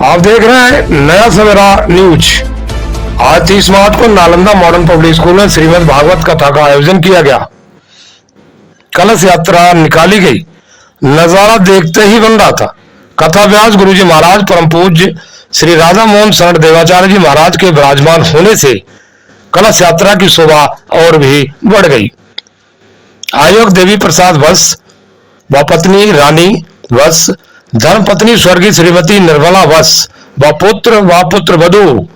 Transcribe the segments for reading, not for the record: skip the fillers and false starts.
आप देख रहे हैं नया सवेरा न्यूज। आज 30 मार्च को नालंदा मॉडर्न पब्लिक स्कूल में श्रीमद् भागवत कथा का आयोजन किया गया। कलश यात्रा निकाली गई, नजारा देखते ही बन रहा था। कथा व्यास गुरु जी महाराज परम पूज्य श्री राधा मोहन शरण देवाचार्य जी महाराज के विराजमान होने से कलश यात्रा की शोभा और भी बढ़ गई। आयोग देवी प्रसाद वत्स व पत्नी रानी वत्स, धर्म पत्नी स्वर्गीय श्रीमती निर्मला वत्स व पुत्र वधु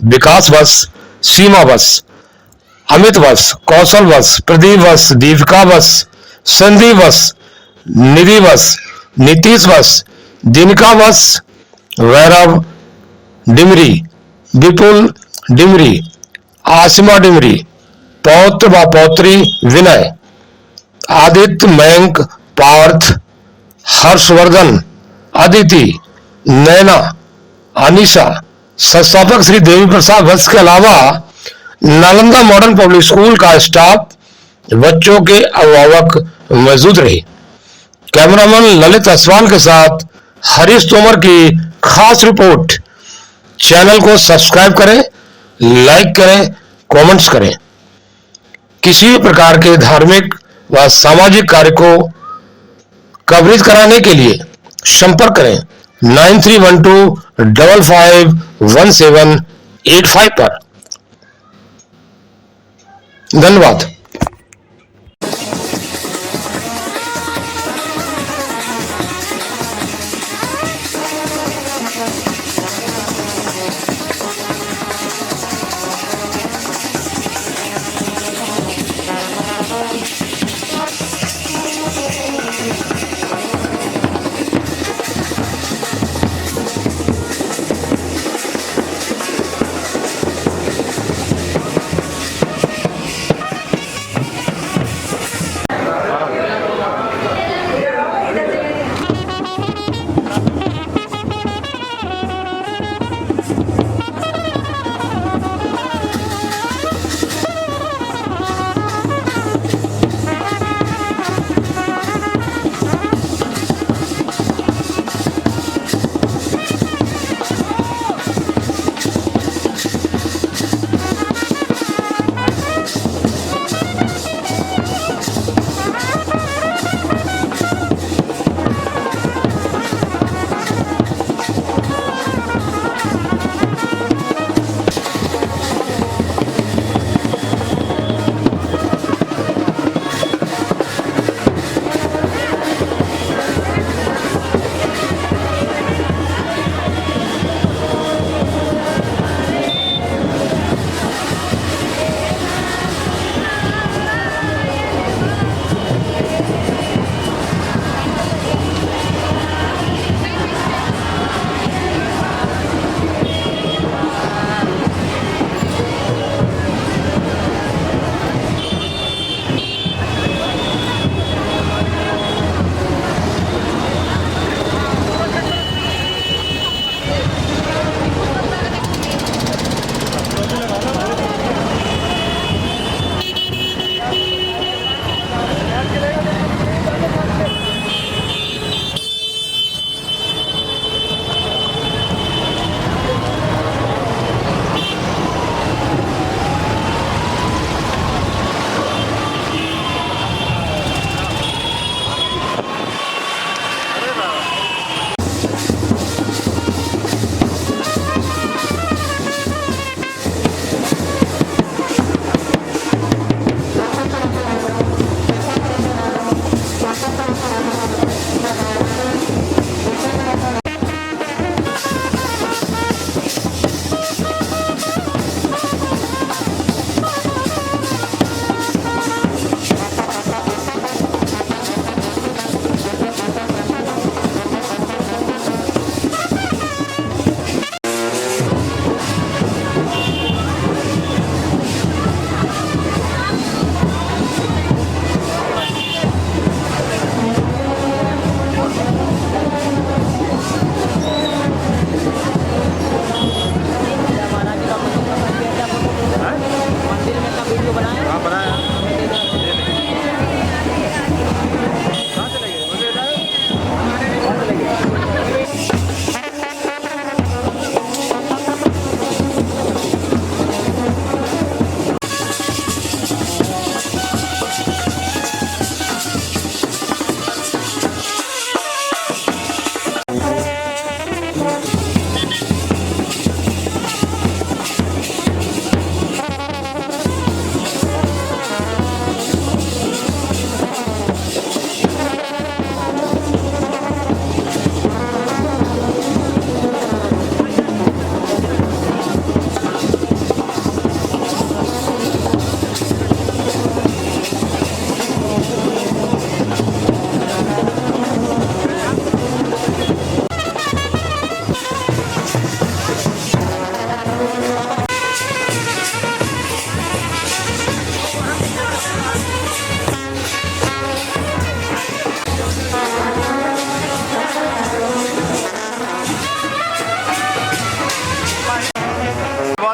विकास वत्स, सीमा वत्स, अमित वत्स, कौशल वत्स, प्रदीप वत्स, दीपिका वत्स, संदीप वत्स, निधि वत्स, नीतीश वत्स, दिनका वत्स, वैरव डिमरी, विपुल डिमरी, आसिमा डिमरी, पौत्र व पौत्री विनय, आदित्य, मयंक, पार्थ, हर्षवर्धन, अदिति, नैना, अनिशा, संस्थापक श्री देवी प्रसाद वत्स के अलावा नालंदा मॉडर्न पब्लिक स्कूल का स्टाफ, बच्चों के अभिभावक मौजूद रहे। कैमरामैन ललित असवाल के साथ हरीश तोमर की खास रिपोर्ट। चैनल को सब्सक्राइब करें, लाइक करें, कमेंट्स करें। किसी भी प्रकार के धार्मिक व सामाजिक कार्य को कवरेज कराने के लिए संपर्क करें 9312551785 पर। धन्यवाद।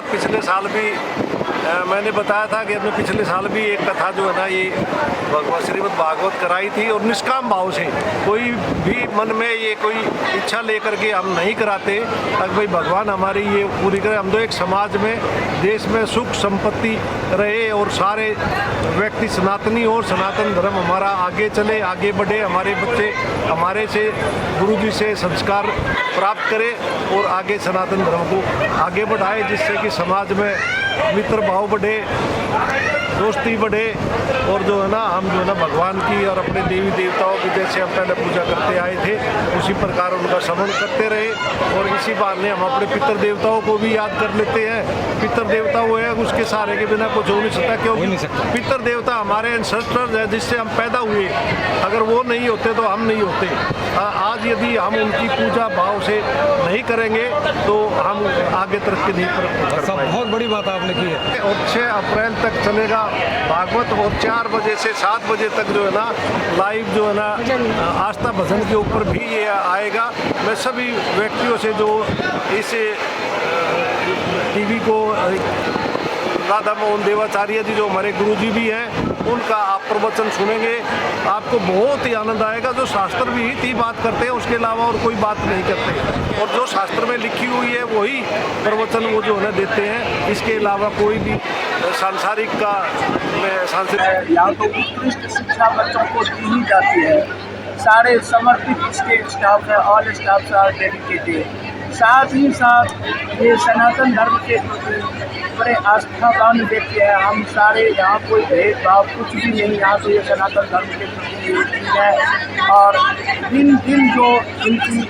पिछले साल भी मैंने बताया था कि हमने पिछले साल भी एक कथा जो है ना ये श्रीमद् भागवत कराई थी, और निष्काम भाव से, कोई भी मन में ये कोई इच्छा लेकर के हम नहीं कराते ताकि भाई भगवान हमारी ये पूरी करे। हम तो एक समाज में, देश में सुख संपत्ति रहे और सारे व्यक्ति सनातनी और सनातन धर्म हमारा आगे चले, आगे बढ़े, हमारे बच्चे हमारे से गुरु जी से संस्कार प्राप्त करें और आगे सनातन धर्म को आगे बढ़ाए, जिससे कि समाज में मित्र भाव बढ़े, दोस्ती बढ़े, और जो है ना हम जो है ना भगवान की और अपने देवी देवताओं की जैसे हम पहले पूजा करते आए थे उसी प्रकार उनका स्मरण करते रहे। और इसी बहाने हम अपने पितर देवताओं को भी याद कर लेते हैं। पितर देवता वो है, उसके सहारे के बिना कुछ हो नहीं सकता, क्योंकि पितर देवता हमारे एंसेस्टर्स है जिससे हम पैदा हुए। अगर वो नहीं होते तो हम नहीं होते। आज यदि हम उनकी पूजा भाव से नहीं करेंगे तो हम आगे तरक्की नहीं कर पाएंगे। बहुत बड़ी बात आपने की है। और 6 अप्रैल तक चलेगा भागवत, और 4 बजे से 7 बजे तक जो है ना लाइव जो है ना आस्था भजन के ऊपर भी ये आएगा। मैं सभी व्यक्तियों से जो इस टीवी को, राधा मोहन देवाचार्य जी जो हमारे गुरु जी भी हैं, उनका आप प्रवचन सुनेंगे, आपको बहुत ही आनंद आएगा। जो शास्त्र भी ही बात करते हैं, उसके अलावा और कोई बात नहीं करते, और जो शास्त्र में लिखी हुई है वही प्रवचन वो जो है देते हैं। इसके अलावा कोई भी सांसारिक का सांसारिक यहाँ तो उत्कृष्ट शिक्षा बच्चों को दी ही जाती है। सारे समर्पित इसके स्टाफ है, ऑल स्टाफ आर डेडिकेटेड। साथ ही साथ ये सनातन धर्म के बड़े आस्थावान व्यक्ति है। हम सारे यहाँ कोई भेदभाव कुछ भी नहीं, यहाँ तो ये सनातन धर्म के प्रति है। और दिन दिन जो इनकी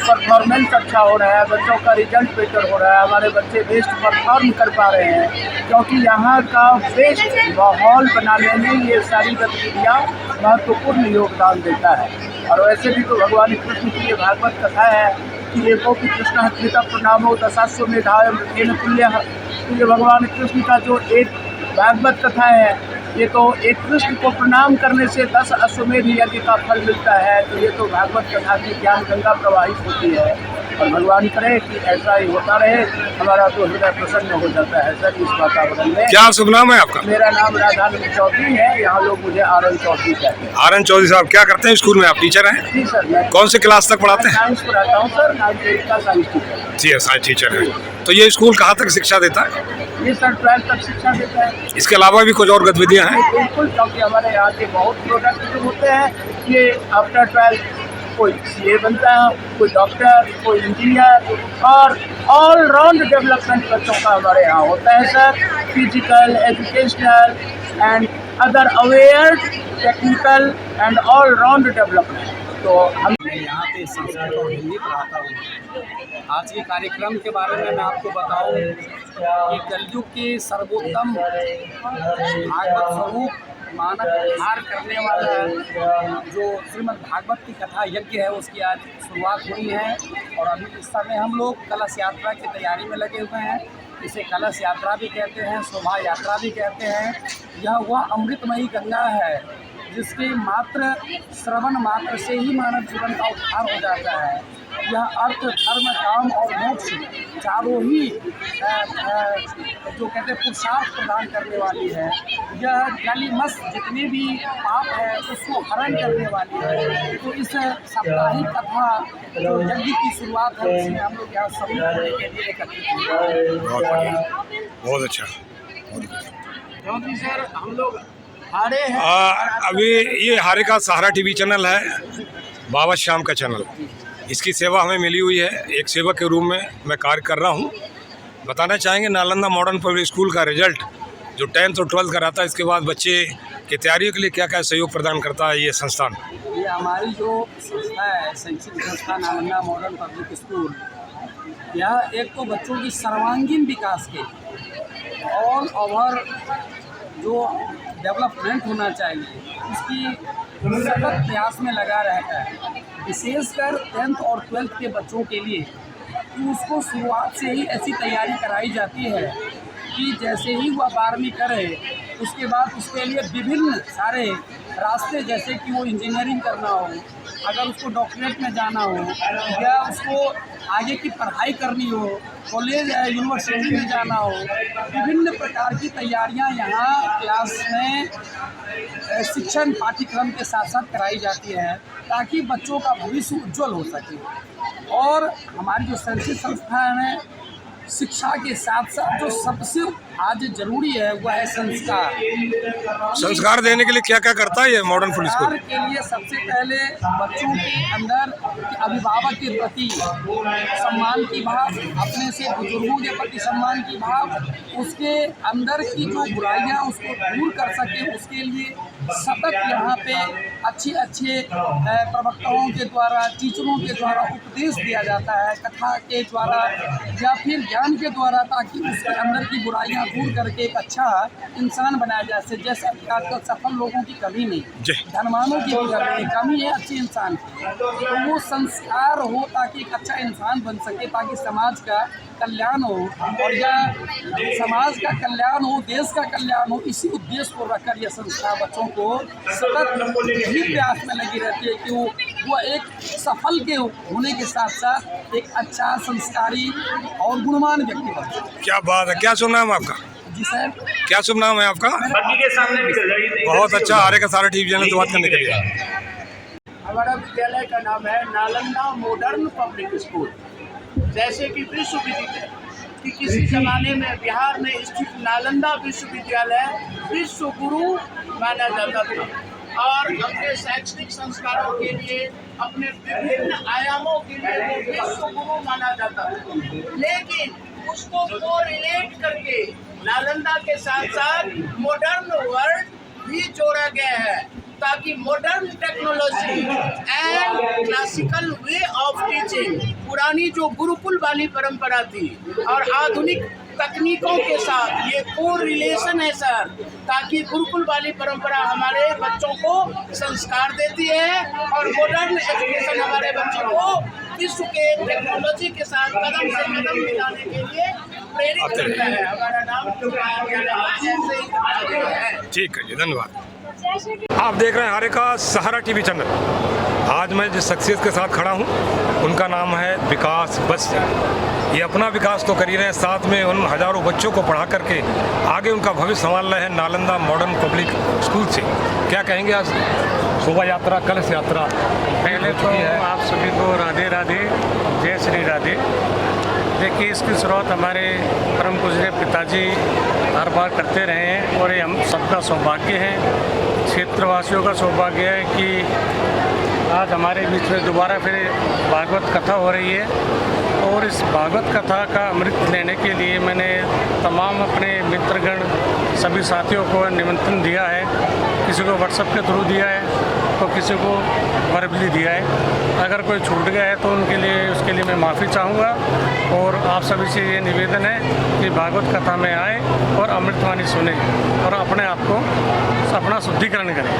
परफॉर्मेंस अच्छा हो रहा है, बच्चों का रिजल्ट बेटर हो रहा है, हमारे बच्चे बेस्ट परफॉर्म कर पा रहे हैं, क्योंकि यहाँ का बेस्ट माहौल बनाने में ये सारी गतिविधियाँ महत्वपूर्ण योगदान देता है। और वैसे भी तो भगवान कृष्ण की ये भागवत कथा है कि एको की कृष्ण हत्या प्रणामो दशास्व मेधाय मृतेन तुल्य। तो ये भगवान कृष्ण का जो एक भागवत कथा है, ये तो एक कृष्ण को प्रणाम करने से 10 अश्वमेध यज्ञ का फल मिलता है। तो ये तो भागवत कथा की ज्ञान गंगा प्रवाहित होती है, और भगवान करे कि ऐसा ही होता रहे। हमारा तो हृदय प्रसन्न हो जाता है सर इस वातावरण में। क्या शुभ नाम है आपका? मेरा नाम राधानंद चौधरी है, यहाँ लोग मुझे आर एन चौधरी कहते हैं। आर एन चौधरी साहब, क्या करते हैं स्कूल में? आप टीचर हैं? जी सर, मैं कौन से क्लास तक पढ़ाते हैं? साइंस पढ़ाता हूँ सर, 9th का साइंस टीचर। जी, साइंस टीचर है। तो ये स्कूल कहाँ तक शिक्षा देता है? ये सर 12th तक शिक्षा देता है। इसके अलावा भी कुछ और गतिविधियाँ हैं? बिल्कुल, क्योंकि हमारे यहाँ के बहुत प्रोडक्ट जो होते हैं ये आफ्टर 12th कोई सीए बनता है, कोई डॉक्टर, कोई इंजीनियर, और ऑल राउंड डेवलपमेंट बच्चों का हमारे यहाँ होता है sir. Physical, educational and other aware, technical and all round development. तो हम यहाँ पे संस्कृत और हिंदी पढ़ाता हूँ। आज के कार्यक्रम के बारे में मैं आपको बताऊँ कि कलयुग के सर्वोत्तम भागवत स्वरूप मानव उद्धार करने वाला जो श्रीमद् भागवत की कथा यज्ञ है, उसकी आज शुरुआत हुई है। और अभी इस समय हम लोग कलश यात्रा की तैयारी में लगे हुए हैं। इसे कलश यात्रा भी कहते हैं, शोभा यात्रा भी कहते हैं। यह वह अमृतमयी गंगा है जिसके मात्र श्रवण मात्र से ही मानव जीवन का उद्धार हो जाता है। यह अर्थ, धर्म, काम और मोक्ष चारों ही जो कहते हैं पुरुषार्थ प्रदान करने वाली है। यह गलिमस जितने भी पाप है उसको हरण करने वाली है। तो इस साप्ताहिक कथा जो यज्ञ की शुरुआत है उसमें हम लोग यहाँ सभी करने के लिए एकत्रित हुए। बहुत बढ़िया, बहुत अच्छा। क्योंकि सर हम लोग हारे हैं। अभी ये हारे का सहारा टीवी चैनल है, बाबा श्याम का चैनल। इसकी सेवा हमें मिली हुई है, एक सेवक के रूप में मैं कार्य कर रहा हूँ। बताना चाहेंगे नालंदा मॉडर्न पब्लिक स्कूल का रिजल्ट जो 10th और 12th कराता है, इसके बाद बच्चे की तैयारियों के लिए क्या क्या सहयोग प्रदान करता है ये संस्थान? ये हमारी जो संस्था है, शैक्षिक संस्था नालंदा मॉडर्न पब्लिक स्कूल, यह एक तो बच्चों की सर्वांगीण विकास के ऑल ओवर जो डेवलपमेंट होना चाहिए उसकी सतत प्रयास में लगा रहता है। विशेषकर 10th और 12th के बच्चों के लिए कि उसको शुरुआत से ही ऐसी तैयारी कराई जाती है कि जैसे ही वह 12वीं करे उसके बाद उसके लिए विभिन्न सारे रास्ते, जैसे कि वो इंजीनियरिंग करना हो, अगर उसको डॉक्टरेट में जाना हो या उसको आगे की पढ़ाई करनी हो, कॉलेज या यूनिवर्सिटी में जाना हो, विभिन्न प्रकार की तैयारियां यहाँ क्लास में शिक्षण पाठ्यक्रम के साथ साथ कराई जाती है ताकि बच्चों का भविष्य उज्जवल हो सके। और हमारी जो शैक्षिक संस्थान है, शिक्षा के साथ साथ जो सबसे आज जरूरी है वह है संस्कार। संस्कार देने के लिए क्या क्या करता है ये मॉडर्न पब्लिक स्कूल? संस्कार के लिए सबसे पहले बच्चों के अंदर अभिभावक के प्रति सम्मान की भाव, अपने से बुजुर्गों के प्रति सम्मान की भाव, उसके अंदर की जो बुराइयां उसको दूर कर सके, उसके लिए सतत यहाँ पे अच्छे प्रवक्ताओं के द्वारा, टीचरों के द्वारा उपदेश दिया जाता है, कथा के द्वारा या फिर ज्ञान के द्वारा, ताकि उसके अंदर की बुराइयां दूर करके एक अच्छा इंसान बनाया जा सके। जैसा कि आजकल सफल लोगों की कमी नहीं, धनवानों की भी कमी है अच्छे इंसान की, तो वो संस्कार हो ताकि एक अच्छा इंसान बन सके, ताकि समाज का कल्याण हो, और या समाज का कल्याण हो, देश का कल्याण हो। इसी उद्देश्य को रखकर यह संस्था बच्चों को सतत यही प्रयास में लगी रहती है कि वो एक सफल के होने के साथ साथ एक अच्छा संस्कारी और गुणवान व्यक्ति बन सके। क्या बात है, क्या शुभ नाम है आपका? जी सर। क्या शुभ नाम है आपका? बहुत अच्छा, आर्य का सारा टीवी चैनल से बात करने के लिए। हमारा विद्यालय का नाम है नालंदा मॉडर्न पब्लिक स्कूल। जैसे कि विश्वविद्यालय कि किसी ज़माने में बिहार में स्थित नालंदा विश्वविद्यालय विश्व गुरु माना जाता था और अपने शैक्षणिक संस्कारों के लिए, अपने विभिन्न आयामों के लिए वो विश्व गुरु माना जाता था। लेकिन उसको कोरिलेट करके नालंदा के साथ साथ मॉडर्न वर्ल्ड भी जोड़ा गया है, ताकि modern technology and classical way of teaching, पुरानी जो गुरुकुल वाली परंपरा थी और आधुनिक तकनीकों के साथ ये को रिलेशन है सर, ताकि गुरुकुल वाली परंपरा हमारे बच्चों को संस्कार देती है और मॉडर्न एजुकेशन हमारे बच्चों को विश्व के टेक्नोलॉजी के साथ कदम से कदम मिलाने के लिए प्रेरित करता है। हमारा नाम है। ठीक है जी, धन्यवाद। आप देख रहे हैं आर्य का सहारा टीवी चैनल। आज मैं जिस शख्सियत के साथ खड़ा हूं उनका नाम है विकास बस। ये अपना विकास तो कर ही रहे हैं, साथ में उन हजारों बच्चों को पढ़ा करके आगे उनका भविष्य संभाल रहे हैं नालंदा मॉडर्न पब्लिक स्कूल से। क्या कहेंगे आज शोभा यात्रा, कलश यात्रा? पहले तो आप सभी को राधे राधे, जय श्री राधे। देखिए, इसकी शुरुआत हमारे परम पूज्य पिताजी हर बार करते रहे हैं और ये हम सबका सौभाग्य है, क्षेत्रवासियों का सौभाग्य है कि आज हमारे बीच में दोबारा फिर भागवत कथा हो रही है। और इस भागवत कथा का अमृत लेने के लिए मैंने तमाम अपने मित्रगण, सभी साथियों को निमंत्रण दिया है। किसी को व्हाट्सएप के थ्रू दिया है तो किसी को वर्बली दिया है। अगर कोई छूट गया है तो उसके लिए मैं माफ़ी चाहूँगा। और आप सभी से ये निवेदन है कि भागवत कथा में आए और अमृतवाणी सुने और अपने आप को अपना शुद्धिकरण करें।